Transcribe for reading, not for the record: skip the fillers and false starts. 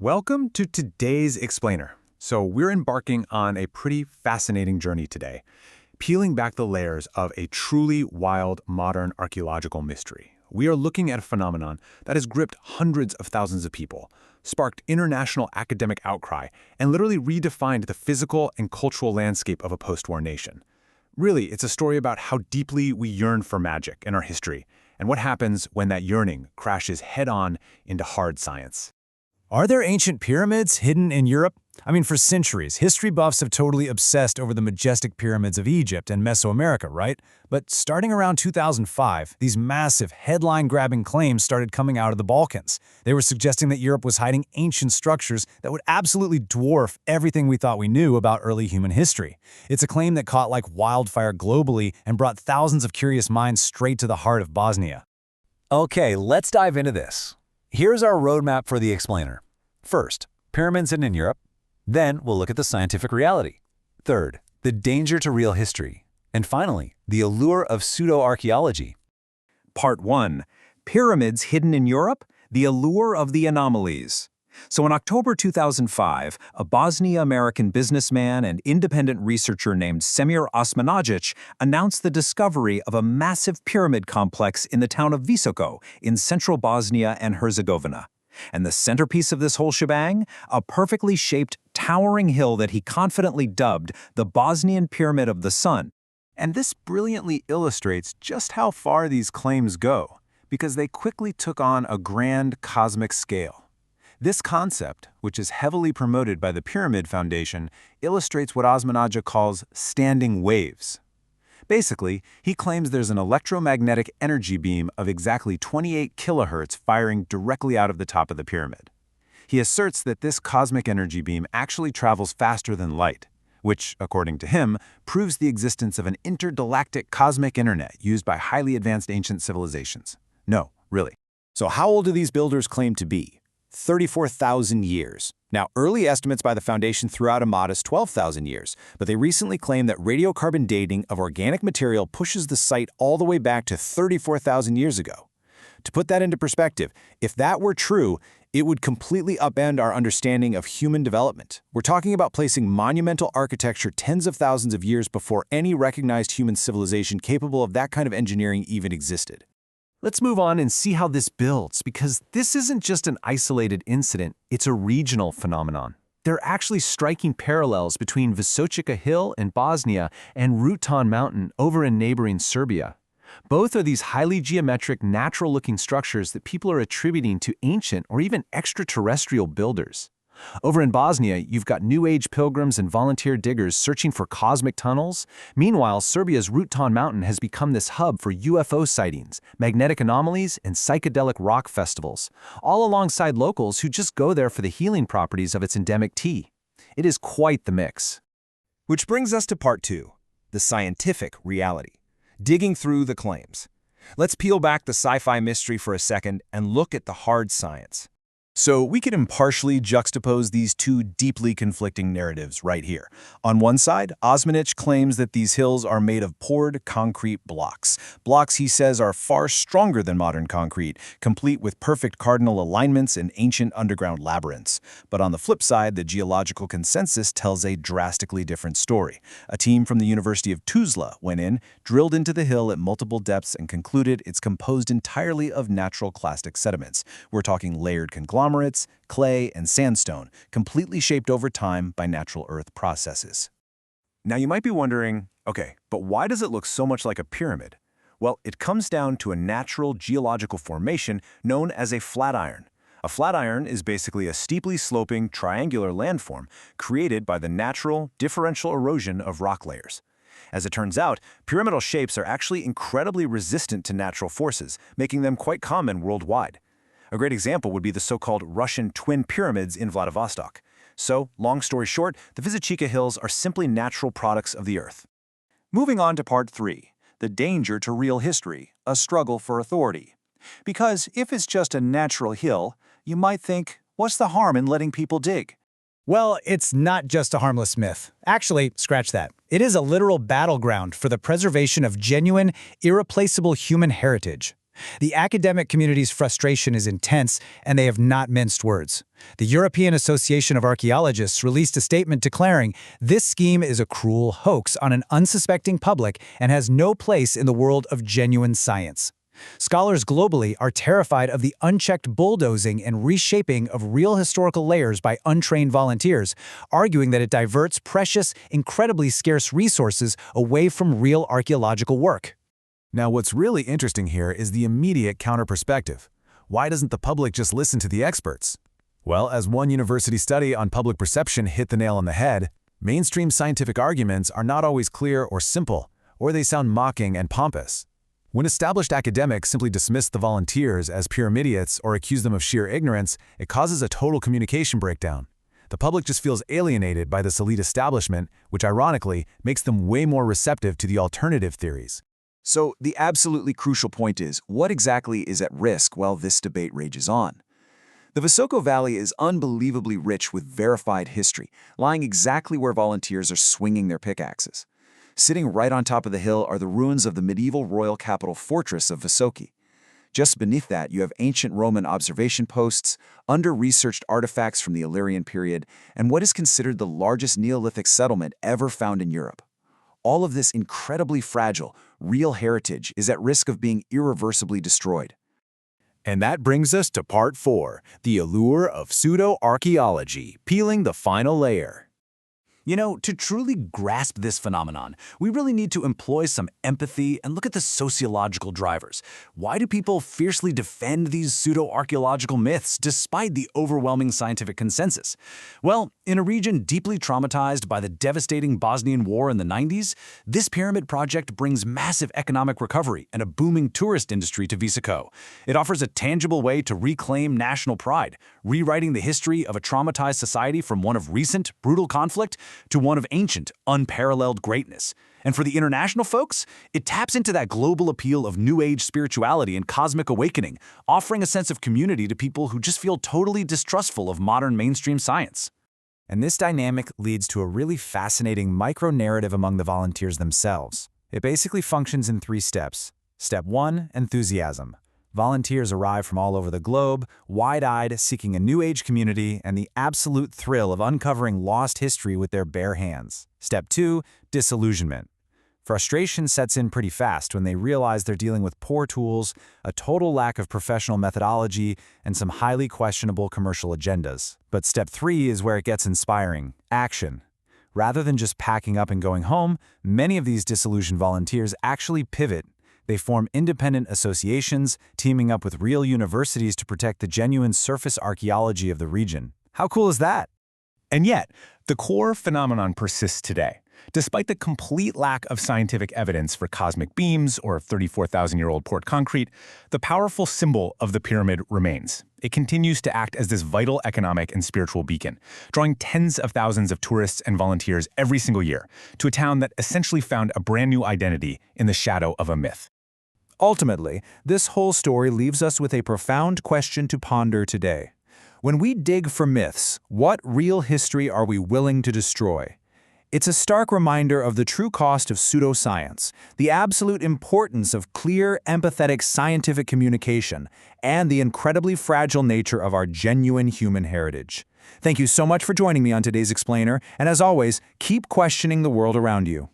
Welcome to today's Explainer. So we're embarking on a pretty fascinating journey today, peeling back the layers of a truly wild modern archaeological mystery. We are looking at a phenomenon that has gripped hundreds of thousands of people, sparked international academic outcry, and literally redefined the physical and cultural landscape of a post-war nation. Really, it's a story about how deeply we yearn for magic in our history, and what happens when that yearning crashes head-on into hard science. Are there ancient pyramids hidden in Europe? For centuries, history buffs have totally obsessed over the majestic pyramids of Egypt and Mesoamerica, right? But starting around 2005, these massive, headline-grabbing claims started coming out of the Balkans. They were suggesting that Europe was hiding ancient structures that would absolutely dwarf everything we thought we knew about early human history. It's a claim that caught like wildfire globally and brought thousands of curious minds straight to the heart of Bosnia. Okay, let's dive into this. Here's our roadmap for the Explainer. First, pyramids hidden in Europe. Then we'll look at the scientific reality. Third, the danger to real history. And finally, the allure of pseudo-archaeology. Part 1. Pyramids hidden in Europe, the allure of the anomalies. So in October 2005, a Bosnia-American businessman and independent researcher named Semir Osmanagic announced the discovery of a massive pyramid complex in the town of Visoko in central Bosnia and Herzegovina. And the centerpiece of this whole shebang? A perfectly shaped, towering hill that he confidently dubbed the Bosnian Pyramid of the Sun. And this brilliantly illustrates just how far these claims go, because they quickly took on a grand cosmic scale. This concept, which is heavily promoted by the Pyramid Foundation, illustrates what Osmanagic calls standing waves. Basically, he claims there's an electromagnetic energy beam of exactly 28 kilohertz firing directly out of the top of the pyramid. He asserts that this cosmic energy beam actually travels faster than light, which, according to him, proves the existence of an intergalactic cosmic internet used by highly advanced ancient civilizations. No, really. So how old do these builders claim to be? 34,000 years. Now, early estimates by the Foundation threw out a modest 12,000 years, but they recently claimed that radiocarbon dating of organic material pushes the site all the way back to 34,000 years ago. To put that into perspective, if that were true, it would completely upend our understanding of human development. We're talking about placing monumental architecture tens of thousands of years before any recognized human civilization capable of that kind of engineering even existed. Let's move on and see how this builds, because this isn't just an isolated incident, it's a regional phenomenon. There are actually striking parallels between Visočica Hill in Bosnia and Rutan Mountain over in neighboring Serbia. Both are these highly geometric, natural-looking structures that people are attributing to ancient or even extraterrestrial builders. Over in Bosnia, you've got New Age pilgrims and volunteer diggers searching for cosmic tunnels. Meanwhile, Serbia's Rutan Mountain has become this hub for UFO sightings, magnetic anomalies, and psychedelic rock festivals, all alongside locals who just go there for the healing properties of its endemic tea. It is quite the mix. Which brings us to part 2, the scientific reality. Digging through the claims. Let's peel back the sci-fi mystery for a second and look at the hard science. So we can impartially juxtapose these two deeply conflicting narratives right here. On one side, Osmanagic claims that these hills are made of poured concrete blocks. Blocks, he says, are far stronger than modern concrete, complete with perfect cardinal alignments and ancient underground labyrinths. But on the flip side, the geological consensus tells a drastically different story. A team from the University of Tuzla went in, drilled into the hill at multiple depths, and concluded it's composed entirely of natural clastic sediments. We're talking layered conglomerates, clay, and sandstone, completely shaped over time by natural earth processes. Now you might be wondering, okay, but why does it look so much like a pyramid? Well, it comes down to a natural geological formation known as a flatiron. A flatiron is basically a steeply sloping triangular landform created by the natural differential erosion of rock layers. As it turns out, pyramidal shapes are actually incredibly resistant to natural forces, making them quite common worldwide. A great example would be the so-called Russian twin pyramids in Vladivostok. So, long story short, the Visočica Hills are simply natural products of the Earth. Moving on to part 3, the danger to real history, a struggle for authority. Because if it's just a natural hill, you might think, what's the harm in letting people dig? Well, it's not just a harmless myth. Actually, scratch that. It is a literal battleground for the preservation of genuine, irreplaceable human heritage. The academic community's frustration is intense, and they have not minced words. The European Association of Archaeologists released a statement declaring this scheme is a cruel hoax on an unsuspecting public and has no place in the world of genuine science. Scholars globally are terrified of the unchecked bulldozing and reshaping of real historical layers by untrained volunteers, arguing that it diverts precious, incredibly scarce resources away from real archaeological work. Now, what's really interesting here is the immediate counter-perspective. Why doesn't the public just listen to the experts? Well, as one university study on public perception hit the nail on the head, mainstream scientific arguments are not always clear or simple, or they sound mocking and pompous. When established academics simply dismiss the volunteers as pure idiots or accuse them of sheer ignorance, it causes a total communication breakdown. The public just feels alienated by this elite establishment, which ironically makes them way more receptive to the alternative theories. So the absolutely crucial point is, what exactly is at risk while this debate rages on? The Visoko Valley is unbelievably rich with verified history, lying exactly where volunteers are swinging their pickaxes. Sitting right on top of the hill are the ruins of the medieval royal capital fortress of Visoki. Just beneath that, you have ancient Roman observation posts, under-researched artifacts from the Illyrian period, and what is considered the largest Neolithic settlement ever found in Europe. All of this incredibly fragile, real heritage is at risk of being irreversibly destroyed. And that brings us to part 4, the allure of pseudo-archaeology, peeling the final layer. You know, to truly grasp this phenomenon, we really need to employ some empathy and look at the sociological drivers. Why do people fiercely defend these pseudo-archaeological myths despite the overwhelming scientific consensus? Well, in a region deeply traumatized by the devastating Bosnian War in the 90s, this pyramid project brings massive economic recovery and a booming tourist industry to Visoko. It offers a tangible way to reclaim national pride, rewriting the history of a traumatized society from one of recent, brutal conflict to one of ancient, unparalleled greatness. And for the international folks, it taps into that global appeal of New Age spirituality and cosmic awakening, offering a sense of community to people who just feel totally distrustful of modern mainstream science. And this dynamic leads to a really fascinating micro-narrative among the volunteers themselves. It basically functions in 3 steps. Step 1, enthusiasm. Volunteers arrive from all over the globe, wide-eyed, seeking a New Age community and the absolute thrill of uncovering lost history with their bare hands. Step 2, disillusionment. Frustration sets in pretty fast when they realize they're dealing with poor tools, a total lack of professional methodology, and some highly questionable commercial agendas. But step 3 is where it gets inspiring: action. Rather than just packing up and going home, many of these disillusioned volunteers actually pivot. They form independent associations, teaming up with real universities to protect the genuine surface archaeology of the region. How cool is that? And yet, the core phenomenon persists today. Despite the complete lack of scientific evidence for cosmic beams or 34,000-year-old poured concrete, the powerful symbol of the pyramid remains. It continues to act as this vital economic and spiritual beacon, drawing tens of thousands of tourists and volunteers every single year to a town that essentially found a brand new identity in the shadow of a myth. Ultimately, this whole story leaves us with a profound question to ponder today. When we dig for myths, what real history are we willing to destroy? It's a stark reminder of the true cost of pseudoscience, the absolute importance of clear, empathetic scientific communication, and the incredibly fragile nature of our genuine human heritage. Thank you so much for joining me on today's Explainer, and as always, keep questioning the world around you.